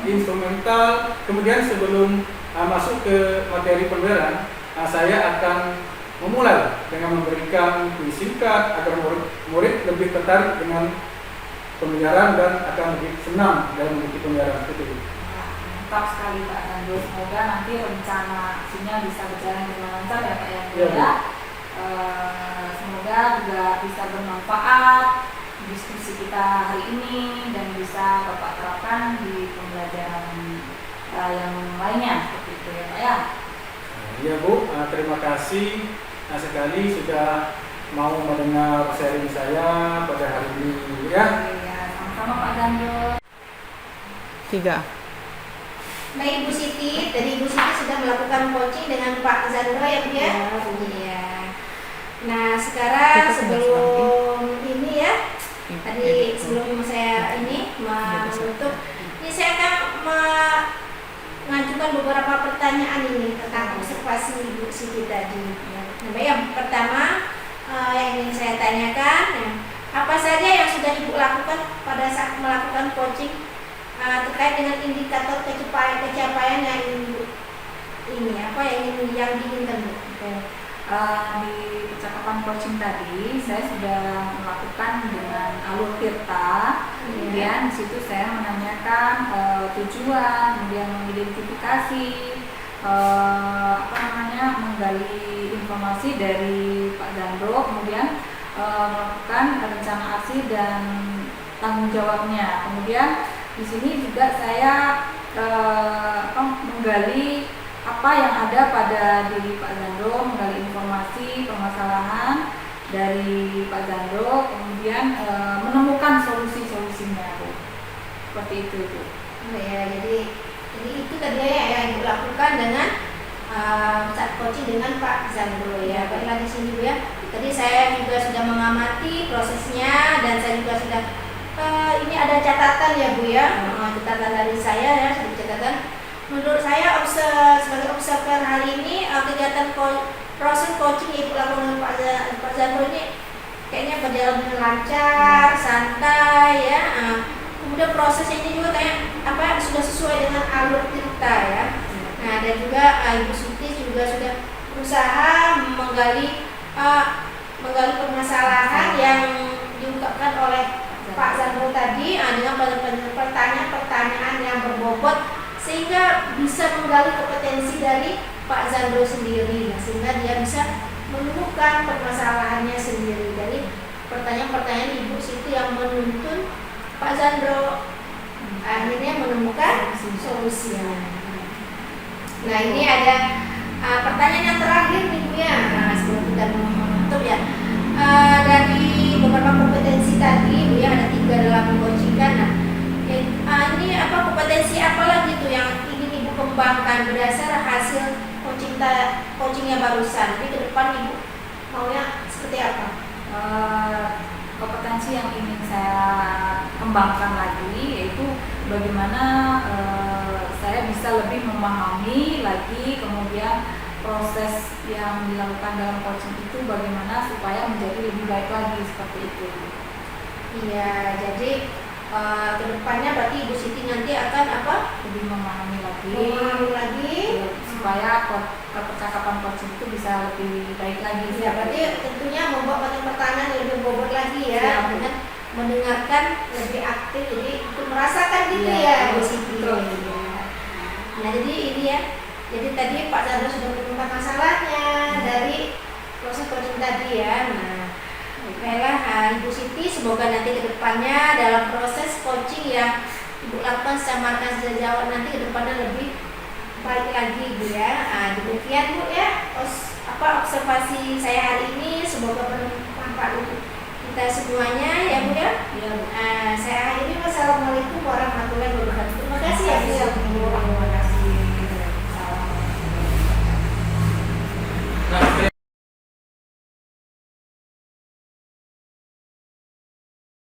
S1: instrumental. Kemudian sebelum masuk ke materi pembelajaran, saya akan memulai dengan memberikan kuis singkat agar murid lebih tertarik dengan pembelajaran dan akan lebih senang dalam mengikuti pembelajaran itu.
S3: Mantap sekali Pak Zandro. Semoga nanti rencana aksinya bisa berjalan dengan lancar ya Pak ya.
S1: Ya.
S3: Semoga juga bisa bermanfaat diskusi kita hari ini dan bisa Bapak terapkan di pembelajaran yang lainnya seperti itu ya Pak ya.
S1: Iya, Bu, terima kasih sekali sudah mau mendengar sharing saya pada hari ini ya.
S3: Iya, sama-sama Pak Zandro.
S4: 3.
S2: Nah, Ibu Siti, dari Ibu Siti sudah melakukan coaching dengan Pak Zandro ya, Bu ya? Iya. Nah, sekarang sebelum ini ya, Tadi sebelum saya ini menutup, ini saya akan mengajukan beberapa pertanyaan ini tentang observasi Ibu Siti tadi. Nah, yang pertama yang ingin saya tanyakan, apa saja yang sudah Ibu lakukan pada saat melakukan coaching terkait dengan indikator pencapaian yang ini apa yang diinginkan Bu?
S3: Di percakapan coaching tadi saya sudah melakukan dengan alur tirta, kemudian di situ saya menanyakan tujuan, kemudian mengidentifikasi menggali informasi dari Pak Zandro, kemudian melakukan rencana aksi dan tanggung jawabnya. Kemudian di sini juga saya menggali apa yang ada pada diri Pak Zandro, menggali informasi permasalahan dari Pak Zandro, kemudian menemukan solusi-solusinya, Bu. Seperti itu, Bu.
S2: Ya, jadi itu tadi yang Ibu lakukan dengan saat coaching dengan Pak Zandro ya. Baiklah di sini Bu ya. Tadi saya juga sudah mengamati prosesnya dan saya juga sudah ini ada catatan ya Bu ya. Catatan dari saya ya, catatan. Menurut saya sebagai observer hari ini kegiatan proses coaching Ibu lakukan Pak Zandro ini kayaknya berjalan dengan lancar, santai ya. Kemudian proses ini juga kayak sudah sesuai dengan alur kita ya. Nah, dan juga Ibu Siti juga sudah berusaha menggali permasalahan yang diungkapkan oleh Pak Zandro tadi dengan pertanyaan-pertanyaan yang berbobot sehingga bisa menggali kompetensi dari Pak Zandro sendiri, sehingga dia bisa menemukan permasalahannya sendiri dari pertanyaan-pertanyaan Ibu Siti yang menuntun Pak Zandro akhirnya menemukan solusinya. Nah, ini ada pertanyaan yang terakhir nih Bu ya. Sebelum kita menutup ya, dari beberapa kompetensi tadi Bu ya, ada 3 dalam mencoachingkan. Nah, ini kompetensi apa lagi tuh yang ingin Ibu kembangkan berdasar hasil coachingnya barusan? Jadi ke depan Ibu maunya seperti apa?
S3: Kompetensi yang ingin saya kembangkan lagi yaitu bagaimana saya bisa lebih memahami lagi, kemudian proses yang dilakukan dalam coaching itu bagaimana supaya menjadi lebih baik lagi, seperti itu.
S2: Iya, jadi kedepannya berarti Ibu Siti nanti akan
S3: lebih memahami lagi, supaya percakapan coaching itu bisa lebih baik lagi.
S2: Ya, berarti tentunya membuat pertanyaan yang lebih bobot lagi ya, dengan mendengarkan lebih aktif, jadi merasakan gitu ya Ibu Siti. Nah, jadi ini ya, jadi tadi Pak Zandro sudah menemukan masalahnya dari proses coaching tadi ya. Nah, baiklah Ibu Siti, semoga nanti ke depannya dalam proses coaching yang Ibu lakukan secara markas jawab nanti ke depannya lebih baik lagi Bu ya. Demikian Bu ya, observasi saya hari ini, semoga bermanfaat untuk kita semuanya ya Bu ya. Saya akhiri, wassalamualaikum warahmatullahi wabarakatuh. Terima kasih ya Bu.